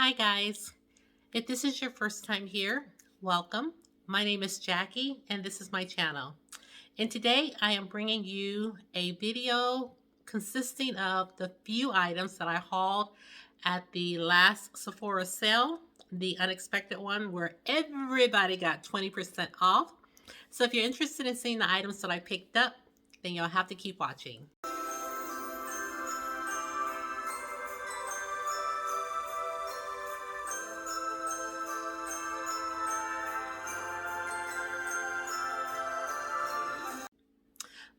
Hi guys, if this is your first time here, welcome. My name is Jackie and this is my channel. And today I am bringing you a video consisting of the few items that I hauled at the last Sephora sale, the unexpected one where everybody got 20% off. So if you're interested in seeing the items that I picked up, then you'll have to keep watching.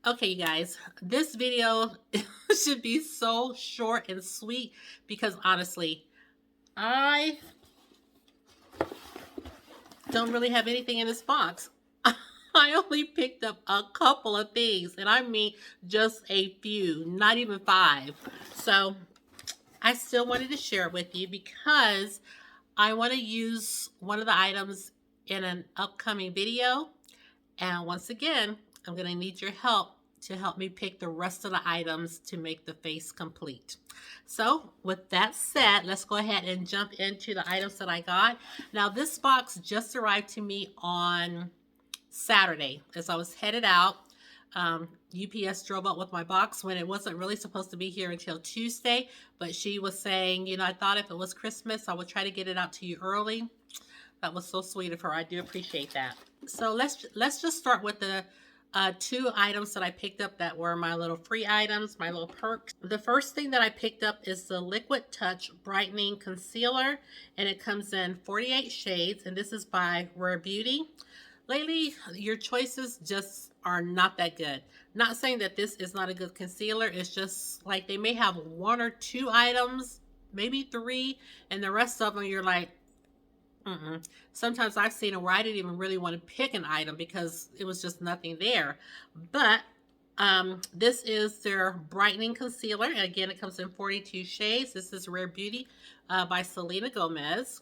Okay, you guys, this video should be so short and sweet because honestly, I don't really have anything in this box. I only picked up a couple of things, and I mean just a few, not even 5. So I still wanted to share it with you because I want to use one of the items in an upcoming video. And once again, I'm going to need your help to help me pick the rest of the items to make the face complete. So with that said, let's go ahead and jump into the items that I got. Now this box just arrived to me on Saturday as I was headed out. UPS drove up with my box when it wasn't really supposed to be here until Tuesday, but she was saying, you know, I thought if it was Christmas, I would try to get it out to you early. That was so sweet of her. I do appreciate that. So let's just start with the 2 items that I picked up that were my little free items, my little perks. The first thing that I picked up is the Liquid Touch Brightening Concealer, and it comes in 48 shades, and this is by Rare Beauty. Lately, your choices just are not that good. Not saying that this is not a good concealer, it's just like they may have 1 or 2 items, maybe 3, and the rest of them you're like, Sometimes I've seen it where I didn't even really want to pick an item because it was just nothing there. But this is their Brightening Concealer. And again, it comes in 42 shades. This is Rare Beauty by Selena Gomez.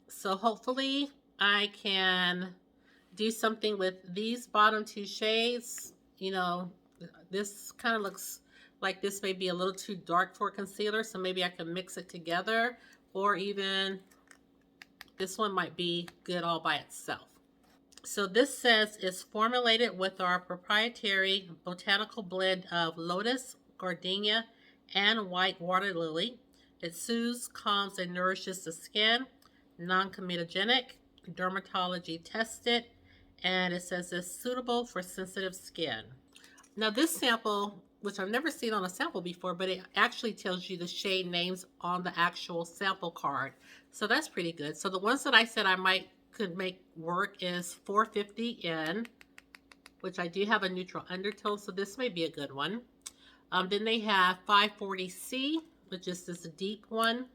So hopefully I can do something with these bottom 2 shades. You know, this kind of looks like this may be a little too dark for concealer. So maybe I can mix it together, or even this one might be good all by itself. So this says it's formulated with our proprietary botanical blend of lotus, gardenia, and white water lily. It soothes, calms, and nourishes the skin. Non-comedogenic, dermatology tested, and it says it's suitable for sensitive skin. Now this sample, which I've never seen on a sample before, but it actually tells you the shade names on the actual sample card. So that's pretty good. So the ones that I said I could make work is 450 in, which I do have a neutral undertone, so this may be a good one. Then they have 540C, which is this deep one.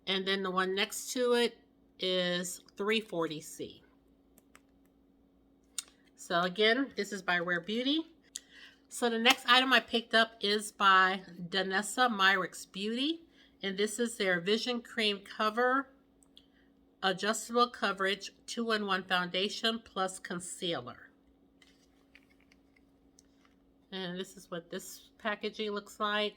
And then the one next to it is 340C. So again, this is by Rare Beauty. So the next item I picked up is by Danessa Myricks Beauty. And this is their Vision Cream Cover Adjustable Coverage 2-in-1 Foundation plus Concealer. And this is what this packaging looks like.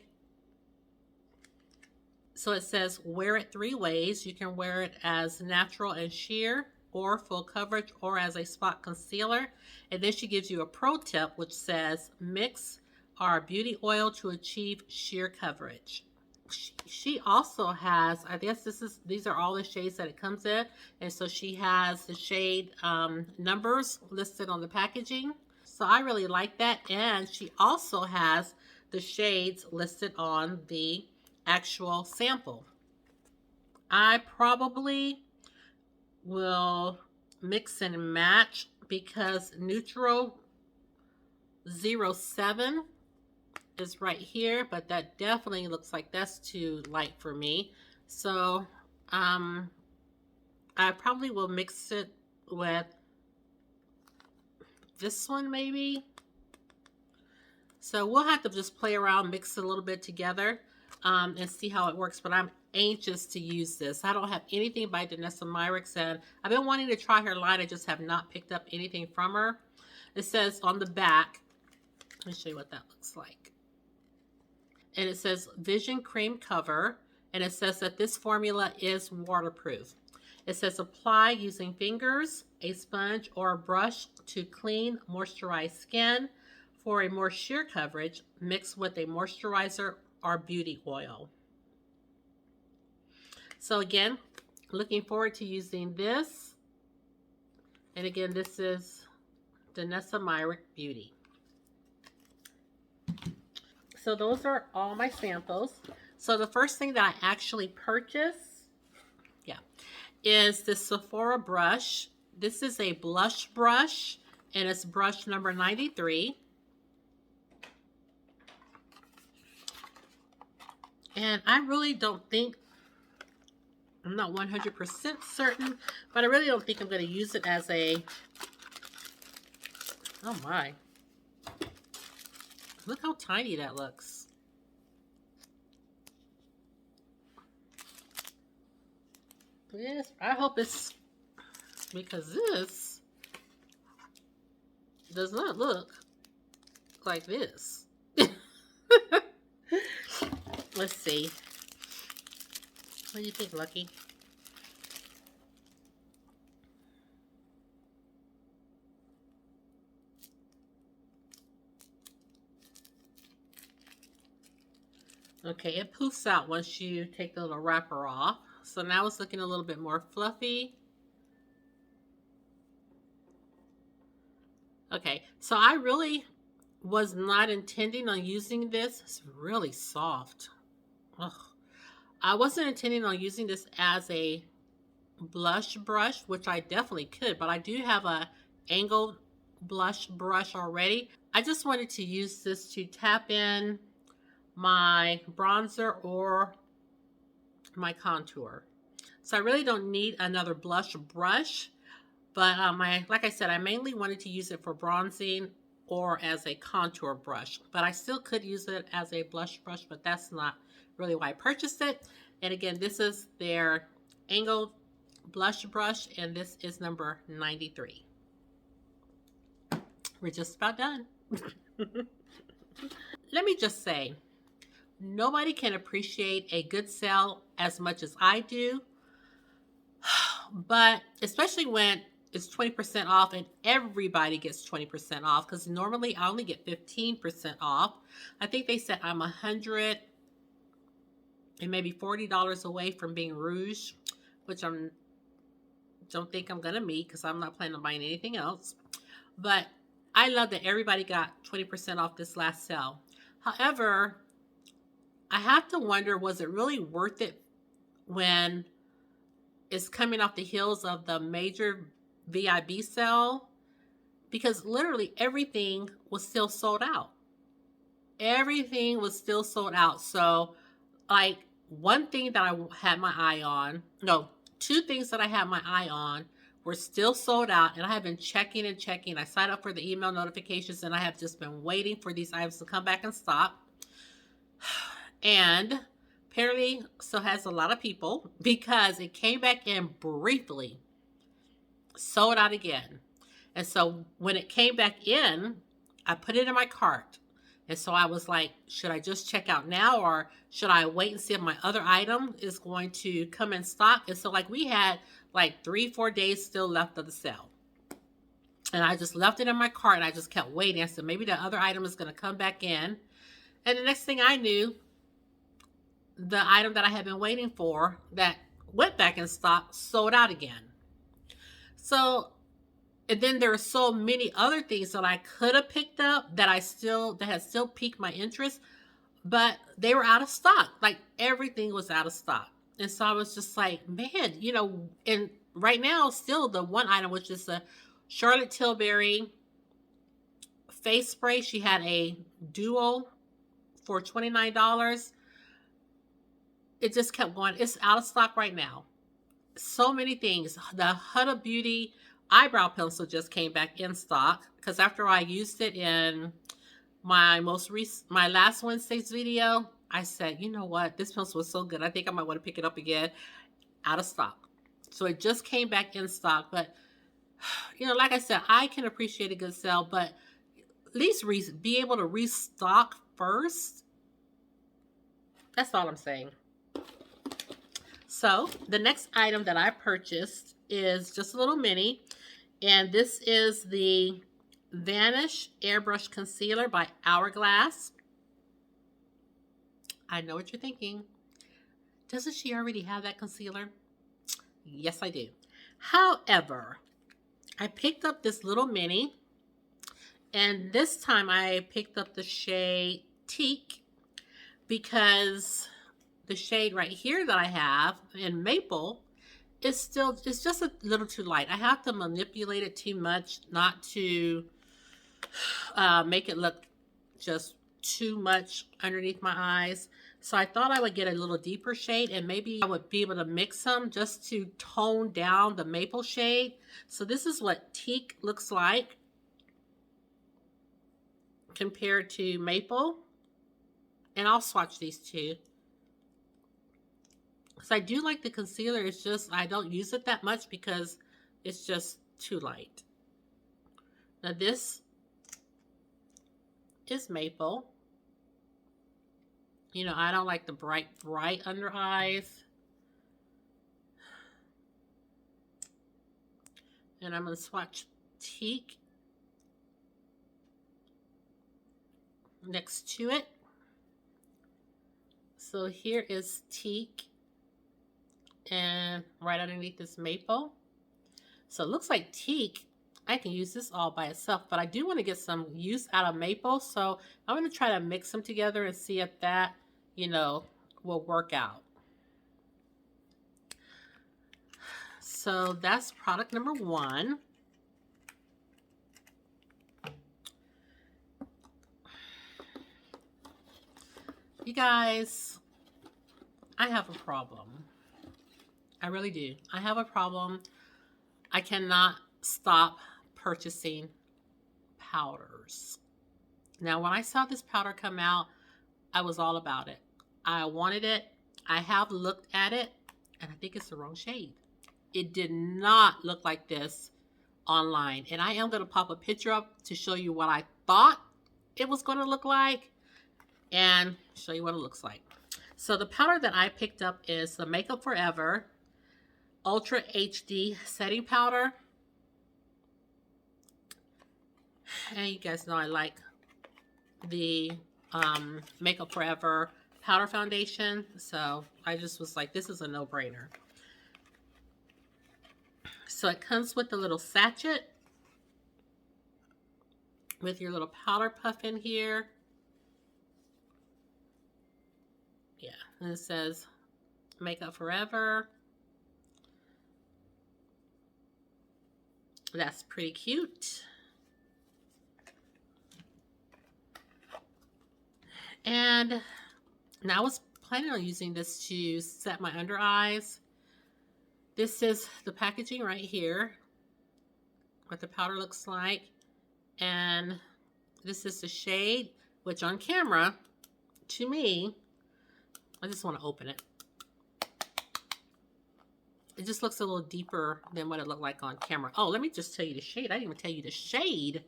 So it says wear it 3 ways. You can wear it as natural and sheer, or full coverage, or as a spot concealer. And then she gives you a pro tip which says mix our beauty oil to achieve sheer coverage. She also has, I guess these are all the shades that it comes in, and so she has the shade numbers listed on the packaging. So I really like that, and she also has the shades listed on the actual sample. I probably will mix and match because Neutral 07 is right here, but that definitely looks like that's too light for me. So I probably will mix it with this one maybe. So we'll have to just play around, mix it a little bit together and see how it works. But I'm anxious to use this. I don't have anything by Danessa Myricks, and I've been wanting to try her line. I just have not picked up anything from her. It says on the back, let me show you what that looks like. and it says Vision Cream Cover, and it says that this formula is waterproof. It says apply using fingers, a sponge, or a brush to clean, moisturize skin. For a more sheer coverage, mix with a moisturizer or beauty oil. So again, looking forward to using this. And again, this is Danessa Myrick Beauty. So those are all my samples. So the first thing that I actually purchased, is the Sephora brush. This is a blush brush, and it's brush number 93. And I really don't think, I'm not 100% certain, but I really don't think I'm going to use it as a, oh my. Look how tiny that looks. Yes, I hope it's, because this does not look like this. Let's see. What do you think, Lucky? Okay, it poofs out once you take the little wrapper off. So now it's looking a little bit more fluffy. Okay, so I really was not intending on using this. It's really soft. Ugh. I wasn't intending on using this as a blush brush, which I definitely could, but I do have a angled blush brush already. I just wanted to use this to tap in my bronzer or my contour. So I really don't need another blush brush, but like I said, I mainly wanted to use it for bronzing or as a contour brush, but I still could use it as a blush brush, but that's not really why I purchased it. And again, this is their angled blush brush, and this is number 93. We're just about done. Let me just say, nobody can appreciate a good sale as much as I do, but especially when it's 20% off and everybody gets 20% off, because normally I only get 15% off. I think they said I'm $100 and maybe $40 away from being rouge, which I don't think I'm gonna meet because I'm not planning on buying anything else. But I love that everybody got 20% off this last sale. However, I have to wonder, was it really worth it when it's coming off the heels of the major VIB sale? Because literally everything was still sold out. Everything was still sold out. So like one thing that I had my eye on, no, two things that I had my eye on were still sold out, and I have been checking and checking. I signed up for the email notifications, and I have just been waiting for these items to come back in stock. And apparently still has a lot of people, because it came back in briefly, sold out again. And so when it came back in, I put it in my cart. And so I was like, should I just check out now, or should I wait and see if my other item is going to come in stock? And so like we had like 3-4 days still left of the sale. And I just left it in my cart, and I just kept waiting. I said, maybe the other item is going to come back in. And the next thing I knew, the item that I had been waiting for that went back in stock sold out again. So, and then there are so many other things that I could have picked up that had still piqued my interest, but they were out of stock. Like everything was out of stock. And so I was just like, man, you know, and right now still the one item, which is a Charlotte Tilbury face spray. She had a duo for $29. It just kept going. It's out of stock right now. So many things. The Huda Beauty eyebrow pencil just came back in stock, because after I used it in my last Wednesday's video, I said, you know what? This pencil was so good. I think I might want to pick it up again. Out of stock. So it just came back in stock. But, you know, like I said, I can appreciate a good sale, but at least be able to restock first. That's all I'm saying. So the next item that I purchased is just a little mini. And this is the Vanish Airbrush Concealer by Hourglass. I know what you're thinking. Doesn't she already have that concealer? Yes, I do. However, I picked up this little mini. And this time I picked up the shade Teak because the shade right here that I have in Maple is just a little too light. I have to manipulate it too much not to make it look just too much underneath my eyes. So I thought I would get a little deeper shade and maybe I would be able to mix some just to tone down the Maple shade. So this is what Teak looks like compared to Maple. And I'll swatch these two. Because I do like the concealer. It's just I don't use it that much because it's just too light. Now this is Maple. You know, I don't like the bright under eyes. And I'm going to swatch Teak next to it. So here is Teak. And right underneath is Maple. So it looks like Teak. I can use this all by itself, but I do want to get some use out of Maple. So I'm going to try to mix them together and see if that, you know, will work out. So that's product number one. You guys, I have a problem. I really do. I have a problem. I cannot stop purchasing powders. Now, when I saw this powder come out, I was all about it. I wanted it. I have looked at it, and I think it's the wrong shade. It did not look like this online. And I am going to pop a picture up to show you what I thought it was going to look like and show you what it looks like. So the powder that I picked up is the Makeup Forever Ultra HD Setting Powder. And you guys know I like the Makeup Forever powder foundation. So I just was like, this is a no-brainer. So it comes with a little sachet with your little powder puff in here. Yeah, and it says Makeup Forever. That's pretty cute. And now I was planning on using this to set my under eyes. This is the packaging right here, what the powder looks like. And this is the shade, which on camera, to me, I just want to open it. It just looks a little deeper than what it looked like on camera. Oh, let me just tell you the shade. I didn't even tell you the shade.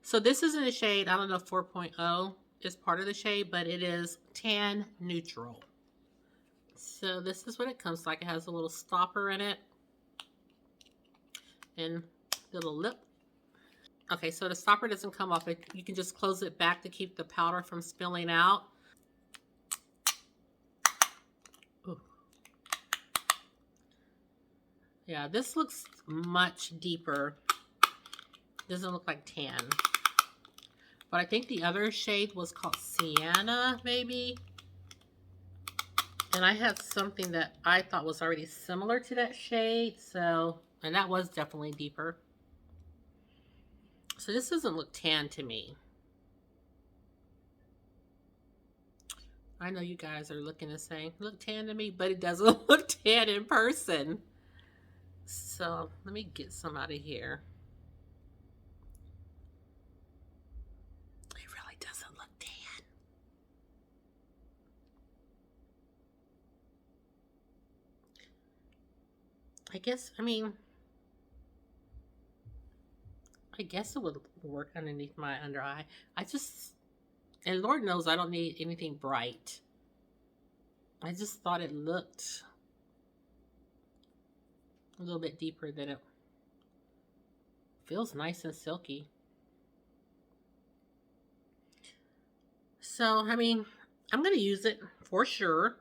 So this is in the shade, I don't know if 4.0 is part of the shade, but it is Tan Neutral. So this is what it comes like. It has a little stopper in it. And the little lip. Okay, so the stopper doesn't come off. You can just close it back to keep the powder from spilling out. Ooh. Yeah, this looks much deeper. Doesn't look like tan. But I think the other shade was called Sienna, maybe. And I had something that I thought was already similar to that shade. So, and that was definitely deeper. So this doesn't look tan to me. I know you guys are looking and saying, look tan to me, but it doesn't look tan in person. So let me get some out of here. It really doesn't look tan. I guess it would work underneath my under eye. And Lord knows I don't need anything bright. I just thought it looked a little bit deeper than it feels. Nice and silky. So, I mean, I'm going to use it for sure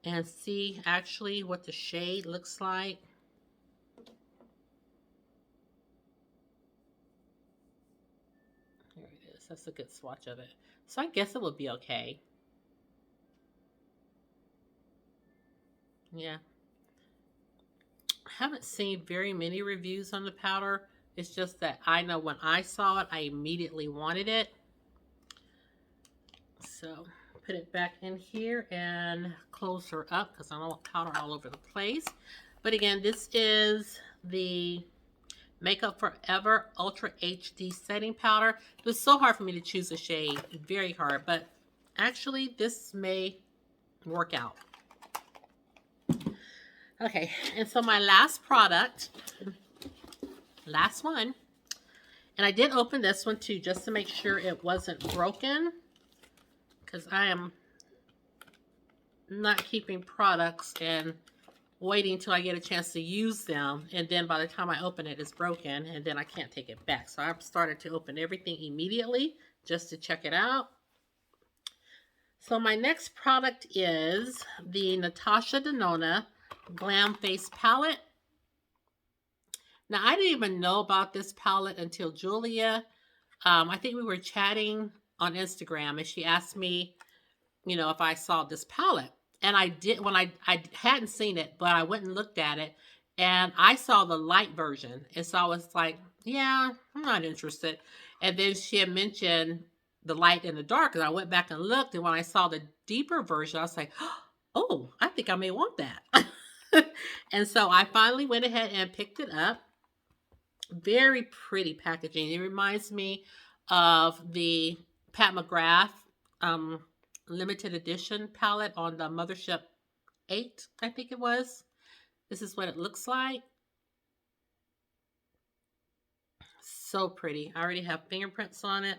and see actually what the shade looks like. There it is. That's a good swatch of it. So I guess it will be okay. Yeah. I haven't seen very many reviews on the powder. It's just that I know when I saw it, I immediately wanted it. So put it back in here and close her up because I don't want powder all over the place. But again, this is the Makeup Forever Ultra HD Setting Powder. It was so hard for me to choose a shade. Very hard. But actually, this may work out. Okay, and so my last product, last one, and I did open this one too just to make sure it wasn't broken, because I am not keeping products and waiting till I get a chance to use them, and then by the time I open it, it's broken, and then I can't take it back. So I've started to open everything immediately just to check it out. So my next product is the Natasha Denona Glam Face Palette. Now, I didn't even know about this palette until Julia. I think we were chatting on Instagram, and she asked me, you know, if I saw this palette. And I did, when I hadn't seen it, but I went and looked at it, and I saw the light version. And so I was like, yeah, I'm not interested. And then she had mentioned the light and the dark, and I went back and looked, and when I saw the deeper version, I was like, oh, I think I may want that. And so I finally went ahead and picked it up. Very pretty packaging. It reminds me of the Pat McGrath limited edition palette on the Mothership 8, I think it was. This is what it looks like. So pretty. I already have fingerprints on it.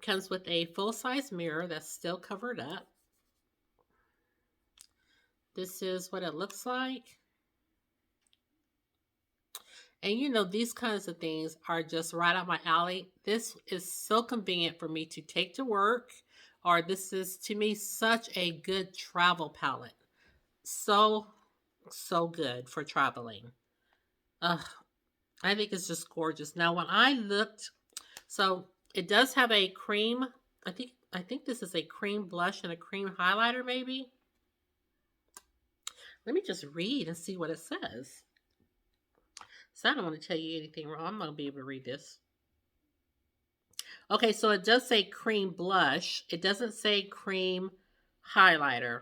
Comes with a full-size mirror that's still covered up. This is what it looks like. And you know, these kinds of things are just right up my alley. This is so convenient for me to take to work, or this is, to me, such a good travel palette. So good for traveling. I think it's just gorgeous. Now, when I looked, so it does have a cream, I think this is a cream blush and a cream highlighter, maybe. Let me just read and see what it says. So I don't want to tell you anything wrong. I'm not going to be able to read this. Okay, so it does say cream blush. It doesn't say cream highlighter.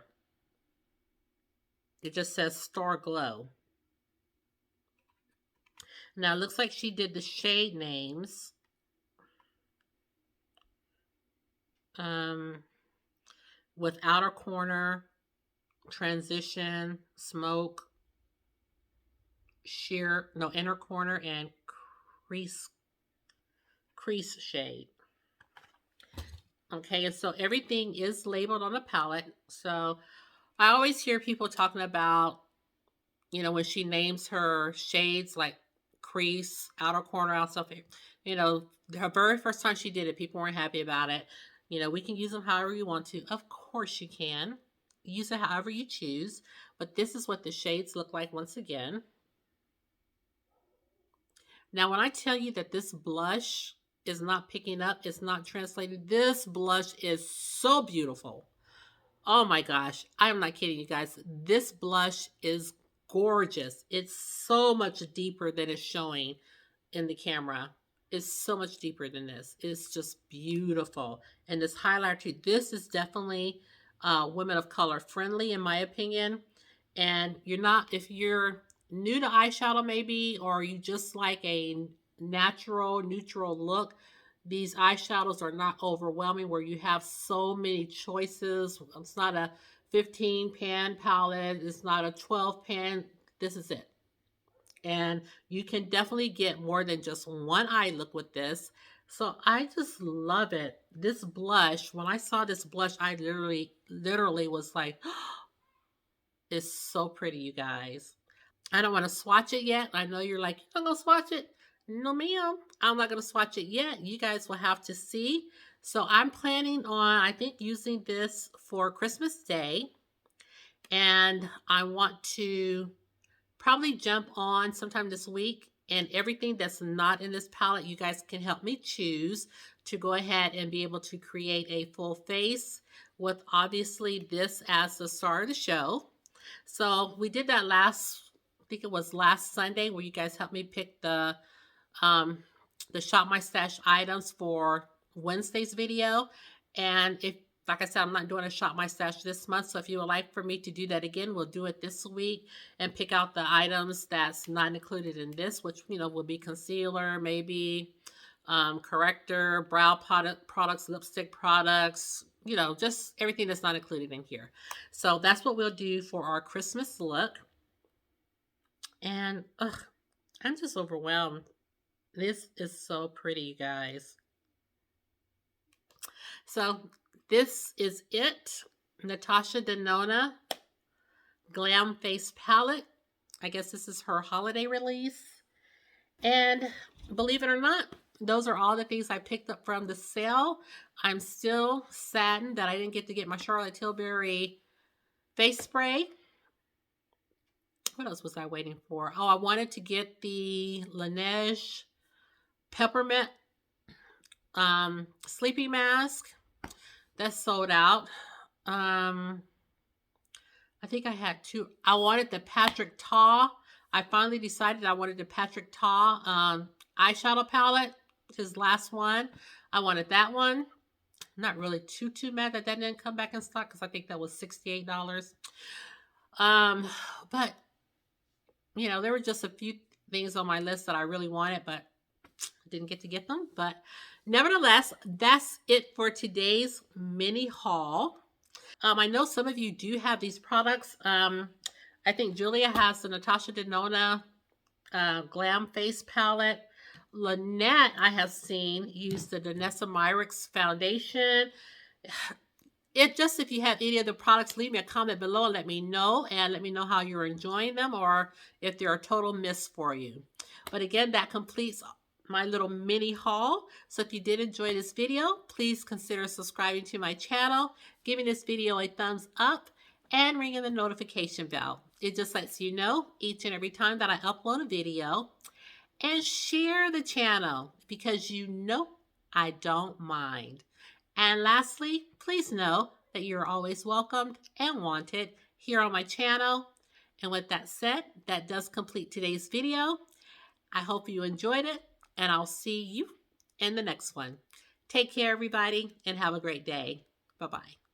It just says Star Glow. Now, it looks like she did the shade names. With Outer Corner, Transition, Smoke, Sheer, no, Inner Corner, and Crease shade. Okay, and so everything is labeled on the palette. So I always hear people talking about, you know, when she names her shades like Crease, Outer Corner, out stuff, you know, her very first time she did it, people weren't happy about it. You know, we can use them however you want to. Of course you can. Use it however you choose. But this is what the shades look like once again. Now, when I tell you that this blush is not picking up, it's not translated, this blush is so beautiful. Oh my gosh. I am not kidding you guys. This blush is gorgeous. It's so much deeper than it's showing in the camera. It's so much deeper than this. It's just beautiful. And this highlighter, this is definitely women of color friendly in my opinion. And you're not, if you're new to eyeshadow maybe, or you just like a natural, neutral look, these eyeshadows are not overwhelming where you have so many choices. It's not a 15 pan palette. It's not a 12 pan. This is it. And you can definitely get more than just one eye look with this. So I just love it. This blush, when I saw this blush, I literally was like, is so pretty, you guys. I don't want to swatch it yet. I know you're like, you're not going to swatch it. No, ma'am. I'm not going to swatch it yet. You guys will have to see. So I'm planning on, I think, using this for Christmas Day. And I want to probably jump on sometime this week. And everything that's not in this palette, you guys can help me choose to go ahead and be able to create a full face with obviously this as the star of the show. So we did that I think it was last Sunday, where you guys helped me pick the Shop My Stash items for Wednesday's video. And if, like I said, I'm not doing a Shop My Stash this month, so if you would like for me to do that again, we'll do it this week and pick out the items that's not included in this, which, you know, will be concealer, maybe corrector, brow products, lipstick products, you know, just everything that's not included in here. So that's what we'll do for our Christmas look. And I'm just overwhelmed. This is so pretty, you guys. So this is it. Natasha Denona Glam Face Palette. I guess this is her holiday release. And believe it or not, those are all the things I picked up from the sale. I'm still saddened that I didn't get to get my Charlotte Tilbury face spray. What else was I waiting for? Oh, I wanted to get the Laneige Peppermint sleeping mask. That's sold out. I think I had two. I wanted the Patrick Ta. I finally decided I wanted the Patrick Ta eyeshadow palette, his last one. I wanted that one. I'm not really too mad that didn't come back in stock, because I think that was $68. But you know, there were just a few things on my list that I really wanted, but didn't get to get them. But nevertheless, that's it for today's mini haul. I know some of you do have these products. I think Julia has the Natasha Denona Glam Face Palette. Lynette, I have seen, use the Danessa Myricks Foundation. If you have any of the products, leave me a comment below and let me know. And let me know how you're enjoying them, or if they're a total miss for you. But again, that completes my little mini haul. So if you did enjoy this video, please consider subscribing to my channel, giving this video a thumbs up, and ringing the notification bell. It just lets you know each and every time that I upload a video. And share the channel, because you know I don't mind. And lastly, please know that you're always welcomed and wanted here on my channel. And with that said, that does complete today's video. I hope you enjoyed it, and I'll see you in the next one. Take care, everybody, and have a great day. Bye-bye.